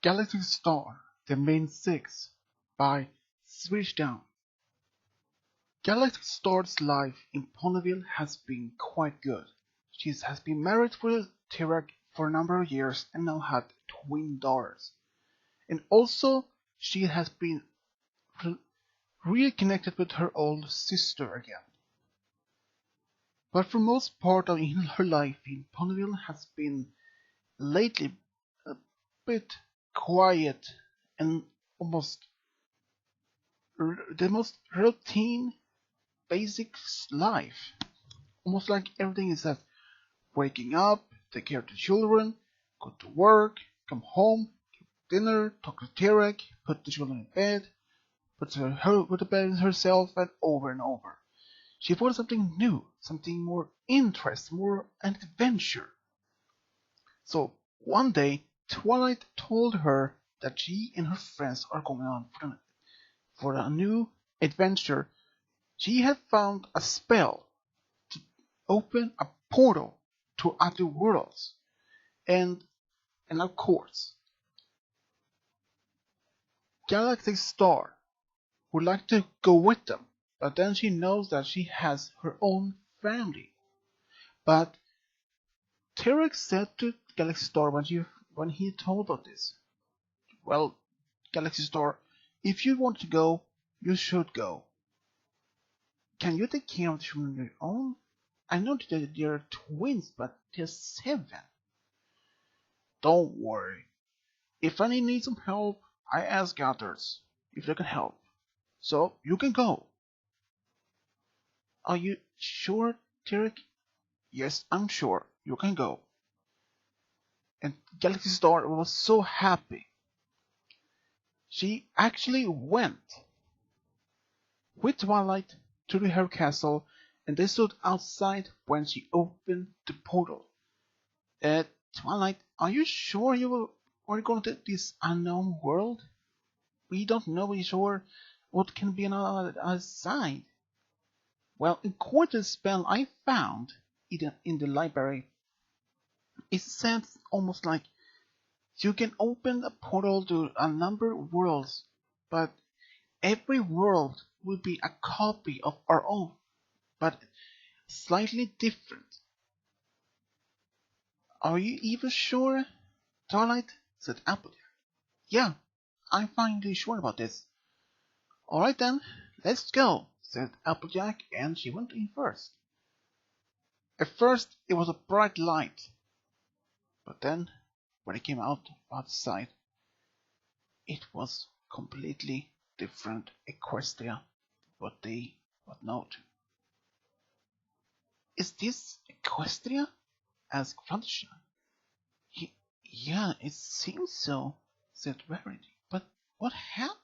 Galaxy Star, The Main Six by Switch Down. Galaxy Star's life in Ponyville has been quite good. She has been married with Tirak for a number of years and now had twin daughters. And also, she has been reconnected with her old sister again. But for most part of her life in Ponyville has been lately a bit quiet and almost the most routine, basic life. Almost like everything is that waking up, take care of the children, go to work, come home, get dinner, talk to Terek, put the children in bed, put to bed herself, and over. She wanted something new, something more interesting, more adventure. So one day, Twilight told her that she and her friends are going on for a new adventure. She had found a spell to open a portal to other worlds, and of course, Galaxy Star would like to go with them, but then she knows that she has her own family. But Terek said to Galaxy Star when he told her this, "Well, Galaxy Star, if you want to go, you should go. Can you take care of the children on your own? I know that they're twins, but they're 7. Don't worry. If I need some help, I ask others if they can help. So you can go." "Are you sure, Terek?" "Yes, I'm sure. You can go." And Galaxy Star was so happy. She actually went with Twilight to her castle, and they stood outside when she opened the portal. Twilight, are you sure are going to this unknown world? We don't know for sure what can be on the other side." "Well, according to the spell I found in the library, it says almost like you can open a portal to a number of worlds, but every world will be a copy of our own, but slightly different." "Are you even sure, Twilight?" said Applejack. "Yeah, I'm finally sure about this." "Alright then, let's go," said Applejack, and she went in first. At first it was a bright light, but then when it came outside, it was completely different Equestria what they would know to. "Is this Equestria?" asked Fluttershy. "Yeah, it seems so," said Rarity. "But what happened?"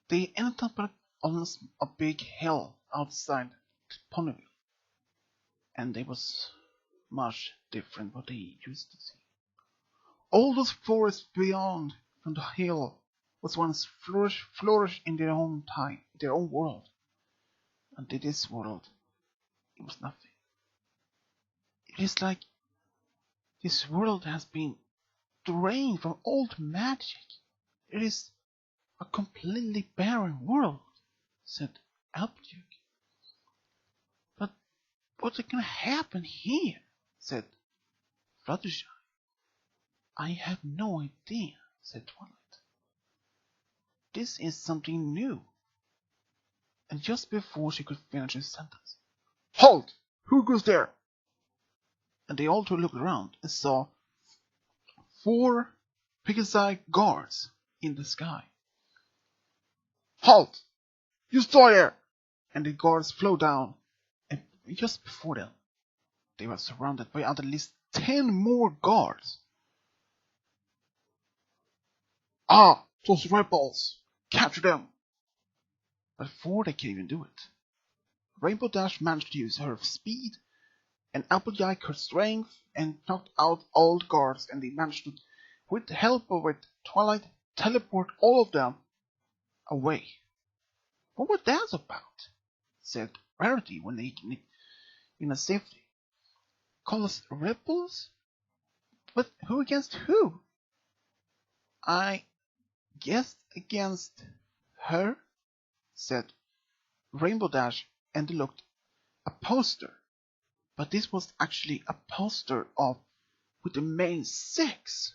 They ended up on a big hill outside Ponyville, and it was much different what they used to see. All those forests beyond from the hill was once flourished in their own time, their own world. And in this world, it was nothing. It is like this world has been drained from old magic. It is a completely barren world," said Applejack. "But what's going to happen here?" said Fluttershy. "I have no idea," said Twilight. "This is something new." And just before she could finish her sentence, "Halt! Who goes there?" And they all looked around and saw 4 Pegasi guards in the sky. "Halt! You stay there!" And the guards flew down, and just before them, they were surrounded by at least 10 more guards. "Ah, those rebels! Capture them!" But before they could even do it, Rainbow Dash managed to use her speed and Applejack her strength and knocked out all the guards, and they managed to, with the help of Twilight, teleport all of them away. "What was that about?" said Rarity when they in a safety. "Call us rebels? But who against who?" I guessed against her, said Rainbow Dash, and looked a poster. But this was actually a poster of with the main six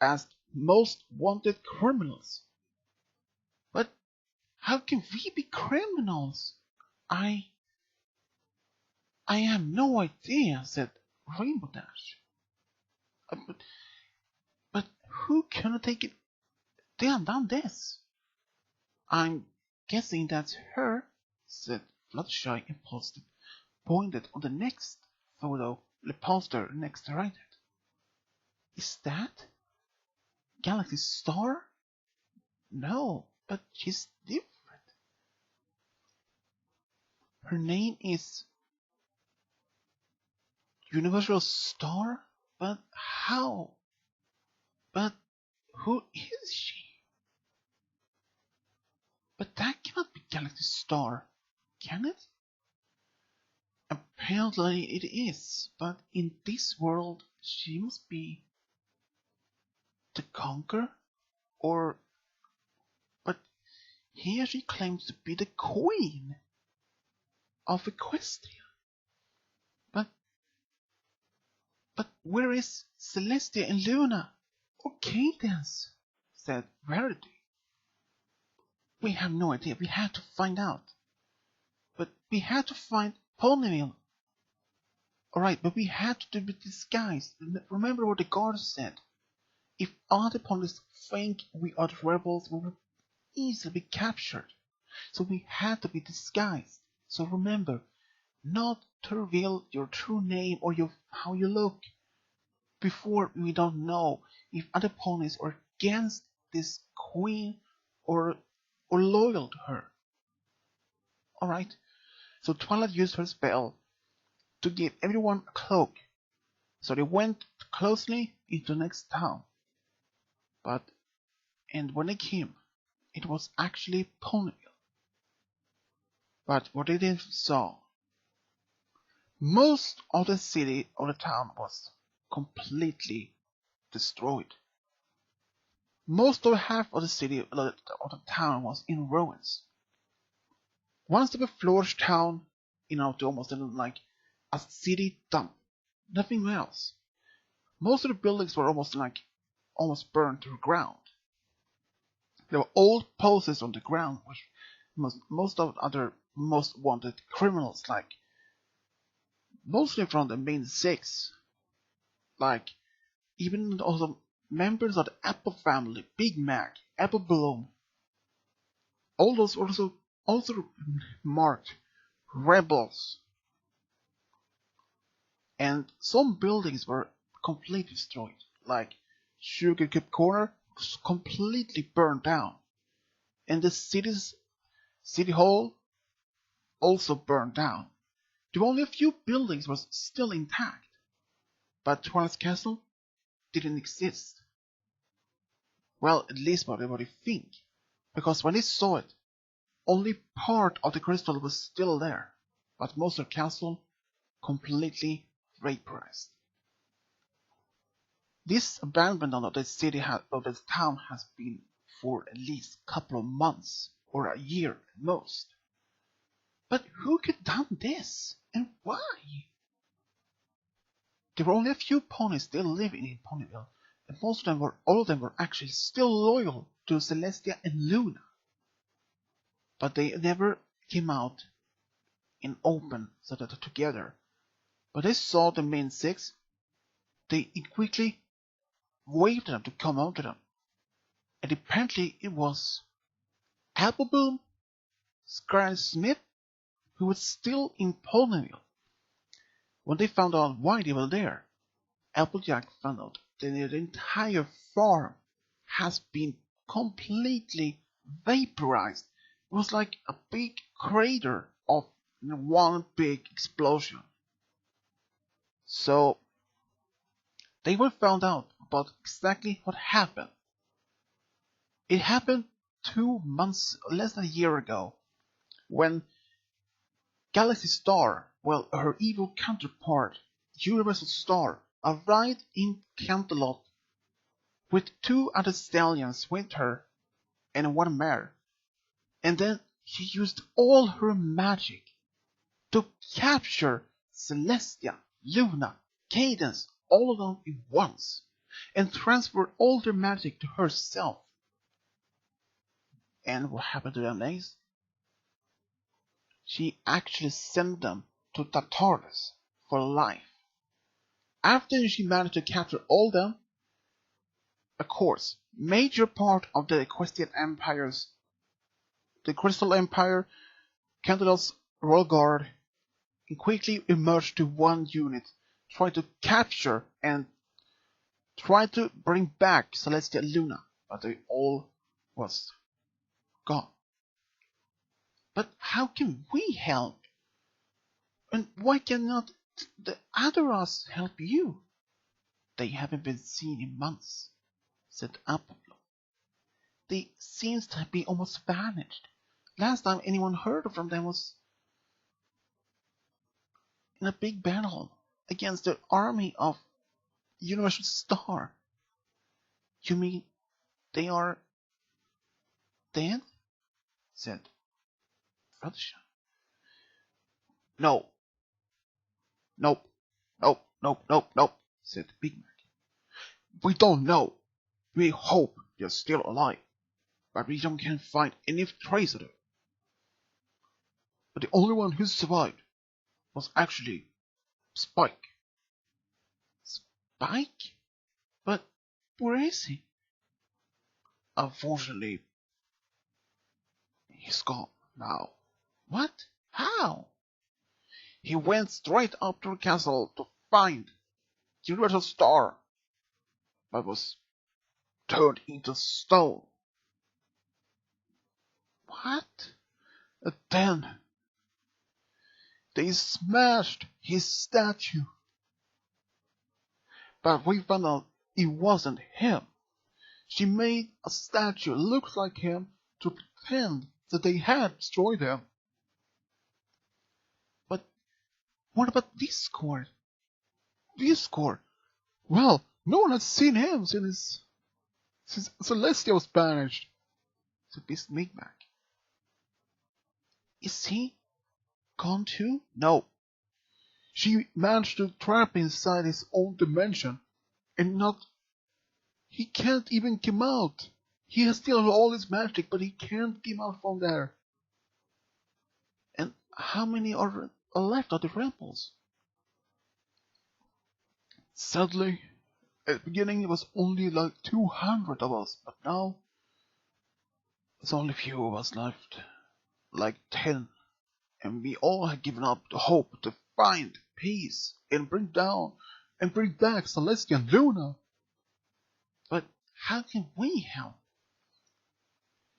as most wanted criminals. But how can we be criminals? I have no idea, said Rainbow Dash. But who can have taken done this? I'm guessing that's her, said Fluttershy impulsive, pointed on the next photo, the poster next to right. Is that Galaxy Star? No, but she's different. Her name is Universal Star? But how? But who is she? But that cannot be Galaxy Star, can it? Apparently it is, but in this world she must be the Conqueror? Or... But here she claims to be the Queen of Equestria. But where is Celestia and Luna? Or Cadence? Said Rarity. We have no idea. We had to find out. But we had to find Ponyville. Alright, but we had to be disguised. Remember what the guards said. If other ponies think we are the rebels, we will easily be captured. So we had to be disguised. So remember, not to reveal your true name or how you look. Before we don't know if other ponies are against this queen or loyal to her. Alright, so Twilight used her spell to give everyone a cloak. So they went closely into the next town. And when they came, it was actually Ponyville. But what they didn't saw, most of the city or the town was completely destroyed. Most of half of the city of the town was in ruins. Once of a flourish town, to almost like a city dump. Nothing else. Most of the buildings were almost burned to the ground. There were old posters on the ground, which most of other most wanted criminals, like mostly from the main six, like even also members of the Apple family, Big Mac, Apple Bloom. All those also marked rebels. And some buildings were completely destroyed, like Sugar Cube Corner was completely burned down, and the city hall also burned down. There were only a few buildings were still intact, but Twilight's Castle didn't exist. Well, at least what everybody think, because when they saw it, only part of the crystal was still there, but most of the castle completely vaporized. This abandonment of the town has been for at least a couple of months or a year at most. But who could done this, and why? There were only a few ponies still living in Ponyville, and all of them were actually still loyal to Celestia and Luna. But they never came out in open so that together. When they saw the main six, they quickly waved them to come out to them. And apparently it was Appleboom, Scarlet Smith, who was still in Ponyville. When they found out why they were there, Applejack found out that the entire farm has been completely vaporized. It was like a big crater of one big explosion. So they were found out about exactly what happened. It happened 2 months, less than a year ago, when Galaxy Star, well, her evil counterpart, Universal Star, arrived in Canterlot with 2 other stallions with her and 1 mare. And then she used all her magic to capture Celestia, Luna, Cadance, all of them at once, and transfer all their magic to herself. And what happened to them next? She actually sent them to Tartarus for life. After she managed to capture all of them, of course, major part of the Equestrian Empires, the Crystal Empire, Cantados Royal Guard, and quickly emerged to one unit, trying to capture and try to bring back Celestia and Luna, but they all was gone. But how can we help? And why cannot the Adoras help you? They haven't been seen in months, said Apollo. They seems to be almost vanished. Last time anyone heard from them was in a big battle against the army of Universal Star. You mean they are dead? Said Fluttershy. No. Nope. Nope, said Big Mac. We don't know. We hope they're still alive, but we can't find any trace of them. But the only one who survived was actually Spike. Spike? But where is he? Unfortunately, he's gone now. What? How? He went straight up to the castle to find the Universal Star, but was turned into stone. What? And then they smashed his statue. But we found out it wasn't him. She made a statue look like him to pretend that they had destroyed him. But what about Discord? Discord? Well, no one has seen him since Celestia was banished. So this Micmac. Is he gone too? No. She managed to trap inside his own dimension and he can't even come out. He has still all his magic, but he can't come out from there. And how many are left of the rebels? Sadly, at the beginning it was only like 200 of us, but now there's only a few of us left. Like 10. And we all have given up the hope to find peace and bring back Celestia and Luna. But how can we help?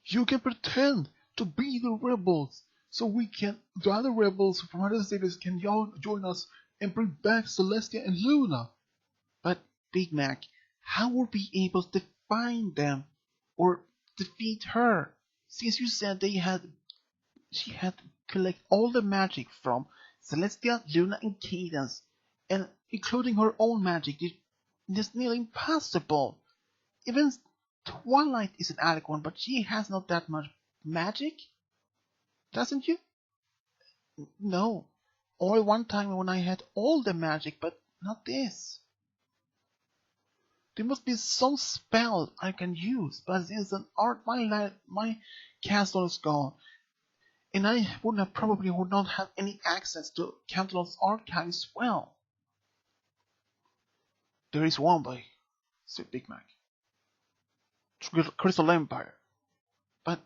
You can pretend to be the rebels, so the other rebels from other cities can join us and bring back Celestia and Luna. But Big Mac, how were we able to find them or defeat her? Since you said she had to collect all the magic from Celestia, Luna, and Cadance, and including her own magic. It's nearly impossible. Even Twilight is an adequate one, but she has not that much magic, doesn't you? No. Only one time when I had all the magic, but not this. There must be some spell I can use, but since my castle is gone, and I would not have any access to Cantaloupe's archive as well. There is one way, said Big Mac. Crystal Empire. But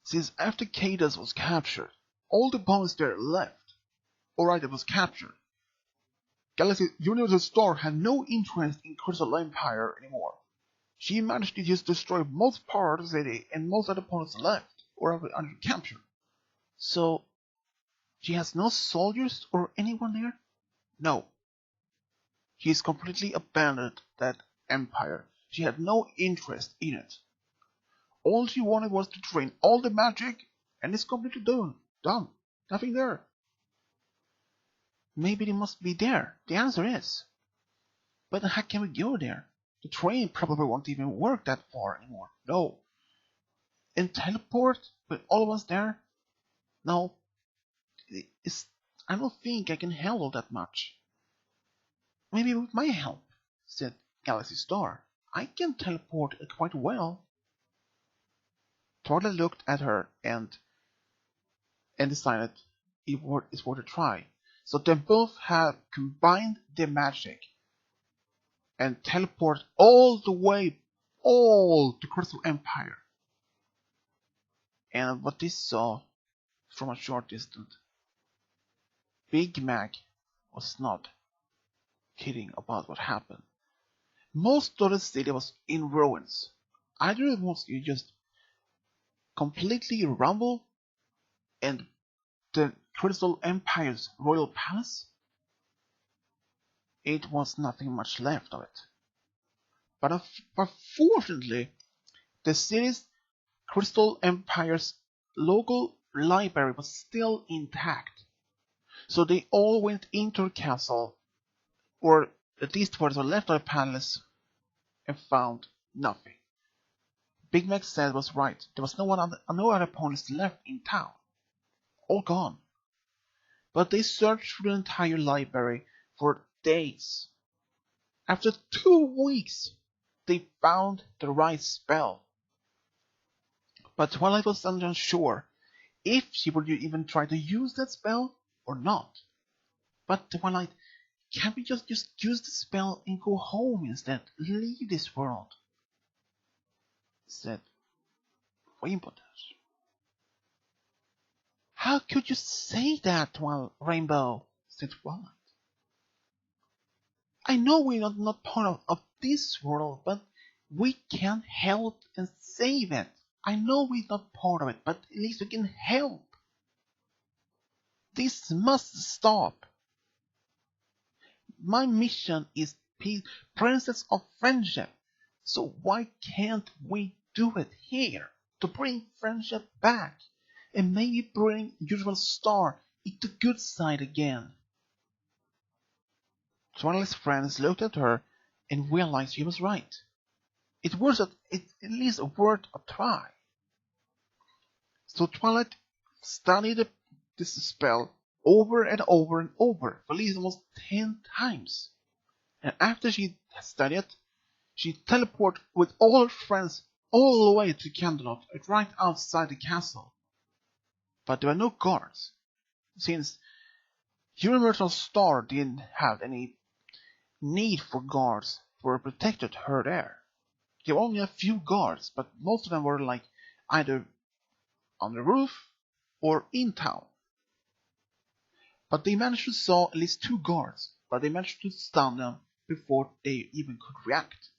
since after Cadance was captured, all the opponents there left. Alright, it was captured. Galaxy Universal Star had no interest in Crystal Empire anymore. She managed to just destroy most part of the city and most of the opponents left or under capture. So, she has no soldiers or anyone there? No. She's completely abandoned that empire. She had no interest in it. All she wanted was to drain all the magic, and it's completely done. Done. Nothing there. Maybe they must be there. The answer is. But how can we go there? The train probably won't even work that far anymore. No. And teleport with all of us there? No. I don't think I can handle that much. Maybe with my help, said Galaxy Star. I can teleport quite well. Twilight looked at her and decided it was worth a try. So they both had combined their magic and teleported all the way to Crystal Empire. And what they saw from a short distance, Big Mac was not kidding about what happened. Most of the city was in ruins. Either it was just completely rumble and the Crystal Empire's royal palace, it was nothing much left of it. But fortunately, the city's Crystal Empire's local library was still intact. So they all went into the castle, or at least what was left of the palace, and found nothing. Big Mac said was right. There was no other opponents left in town. All gone. But they searched through the entire library for days. After 2 weeks, they found the right spell. But Twilight was unsure if she would even try to use that spell or not. But Twilight, can't we just use the spell and go home instead? Leave this world, said Rainbow Dash. How could you say that, Rainbow? Said Twilight. I know we're not part of this world, but we can help and save it. I know we're not part of it, but at least we can help. This must stop. My mission is Princess of Friendship, so why can't we do it here to bring friendship back and maybe bring Usual Star into good side again? Twilight's friends looked at her and realized she was right. It was at least worth a try. So Twilight studied this spell over and over and over for at least almost 10 times. And after she studied it, she teleported with all her friends all the way to Camelot, right outside the castle. But there were no guards, since Universal Star didn't have any need for guards for protected her there. There were only a few guards, but most of them were like either on the roof or in town. But they managed to saw at least 2 guards, but they managed to stun them before they even could react.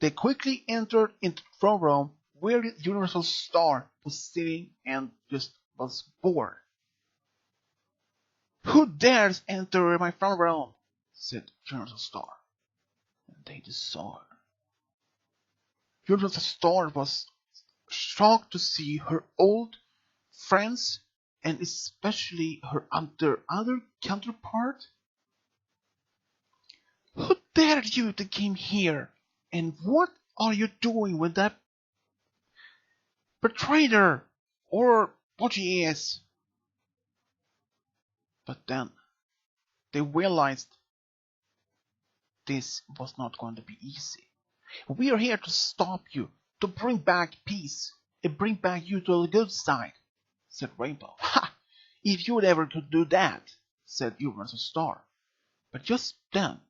They quickly entered into the throne room where the Universal Star was sitting and just was bored. Who dares enter my throne room? Said Universal Star. And they just saw her. Universal Star was shocked to see her old friends and especially her other counterpart. Who dared you to come here? And what are you doing with that betrayer, or what she is? But then they realized this was not going to be easy. We are here to stop you, to bring back peace, and bring back you to the good side, said Rainbow. Ha! If you would ever could do that, said Universal Star. But just then,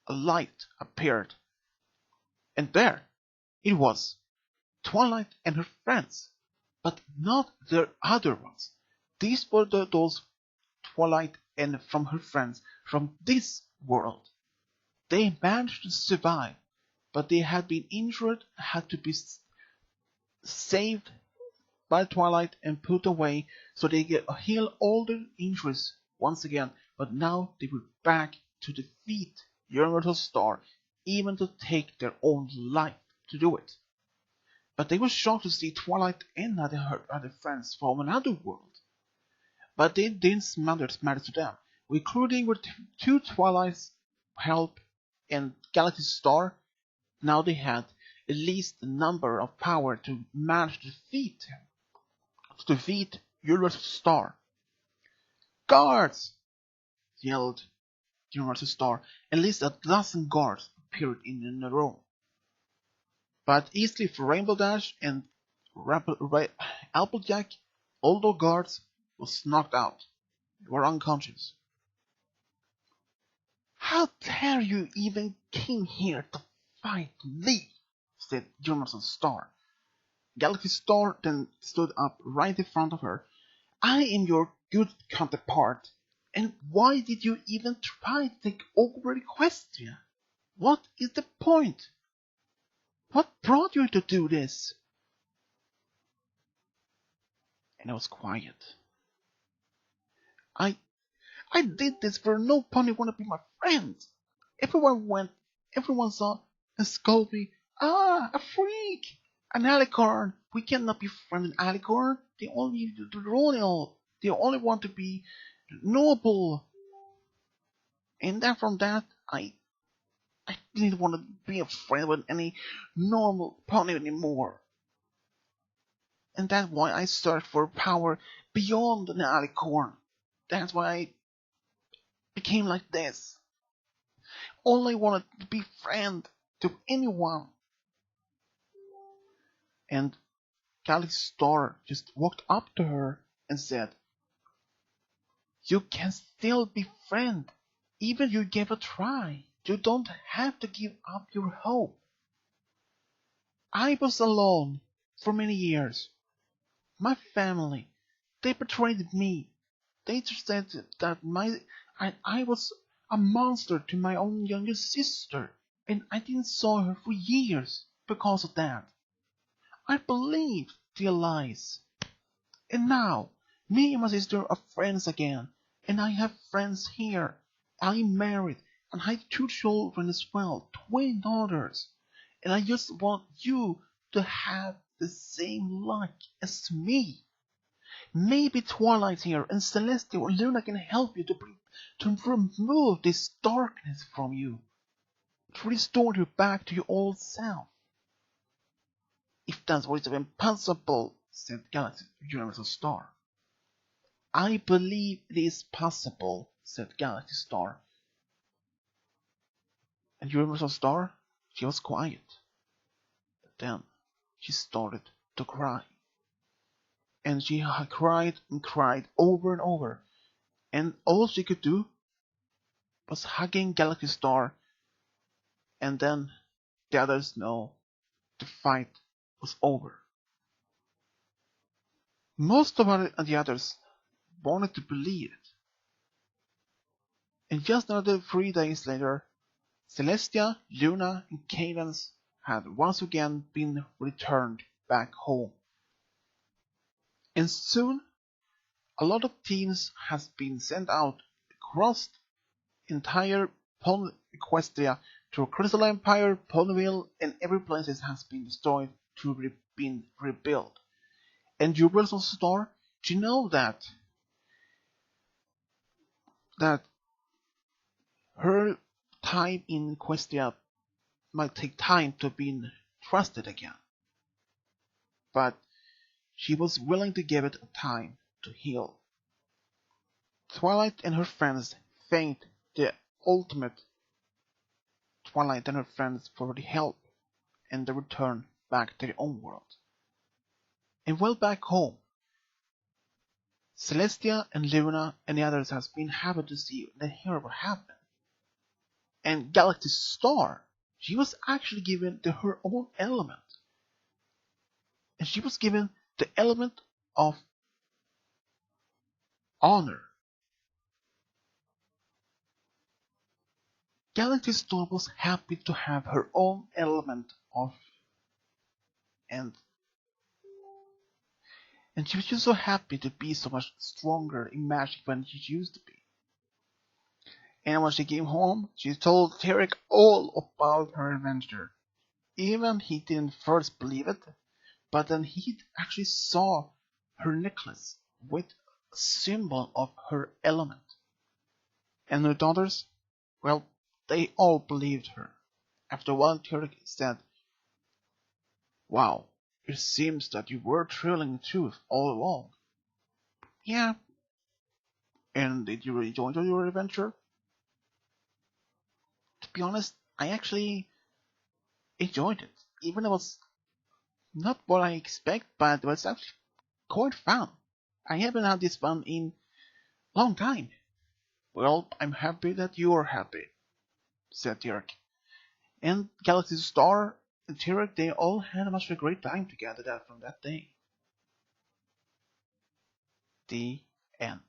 a light appeared, and there it was, Twilight and her friends, but not their other ones. These were those Twilight and from her friends from this world. They managed to survive, but they had been injured, had to be saved by Twilight and put away so they could heal all their injuries once again. But now they were back to defeat Universal Star, even to take their own life to do it. But they were shocked to see Twilight and her other friends from another world. But it didn't matter to them, including with 2 Twilights help and Galaxy Star, now they had at least the number of power to manage to defeat him. To defeat Universal Star. Guards! Yelled Universal Star. At least a dozen guards appeared in a row. But easily for Rainbow Dash and Applejack, all those guards was knocked out. They were unconscious. How dare you even came here to fight me? Said Universal Star. Galaxy Star then stood up right in front of her. I am your good counterpart. And why did you even try to take over Equestria? What is the point? What brought you to do this? And I was quiet. I did this for no pony wanna be my friends. Everyone saw and scolded me. Ah, a freak! An alicorn! We cannot be friends with alicorn. They only do the royal. They only want to be noble. And then from that, I didn't want to be a friend with any normal pony anymore. And that's why I searched for power beyond an alicorn. That's why I became like this. Only wanted to be friend to anyone. And Galaxy Star just walked up to her and said, you can still be friend, even you gave a try. You don't have to give up your hope. I was alone for many years. My family, they betrayed me. They just said that I was a monster to my own younger sister, and I didn't saw her for years because of that. I believed their lies. And now, me and my sister are friends again, and I have friends here. I'm married, and I have 2 children as well, twin daughters. And I just want you to have the same luck as me. Maybe Twilight here and Celestia or Luna can help you to remove this darkness from you, to restore you back to your old self. If that's what is impossible, said Galaxy Universal Star. I believe it is possible, said Galaxy Star. And Universal Star, she was quiet. But then she started to cry. And she cried and cried over and over. And all she could do was hugging Galaxy Star. And then the others know the fight was over. Most of the others wanted to believe it. And just another 3 days later, Celestia, Luna, and Cadance had once again been returned back home. And soon, a lot of teams has been sent out across the entire Equestria to Crystal Empire, Ponyville, and every place has been destroyed to be rebuilt. And Universal Star, do you know that her time in Equestria might take time to be trusted again. But she was willing to give it time to heal. Twilight and her friends thanked the ultimate Twilight and her friends for the help and the return back to their own world. And well back home, Celestia and Luna and the others has been happy to see and hear what happened. And Galaxy Star, she was actually given her own element. And she was given the element of honor. Galaxy Star was happy to have her own element of and she was just so happy to be so much stronger in magic than she used to be. And when she came home, she told Tarek all about her adventure. Even he didn't first believe it, but then he actually saw her necklace with a symbol of her element. And her daughters, well, They all believed her. After one, Turek said, "Wow, it seems that you were telling the truth all along." "Yeah." "And did you really enjoy your adventure?" "To be honest, I actually enjoyed it. Even though it was not what I expect, but it was actually quite fun. I haven't had this fun in a long time." "Well, I'm happy that you're happy," said Turek. And Galaxy Star and Turek, they all had a much of a great time together from that day. The end.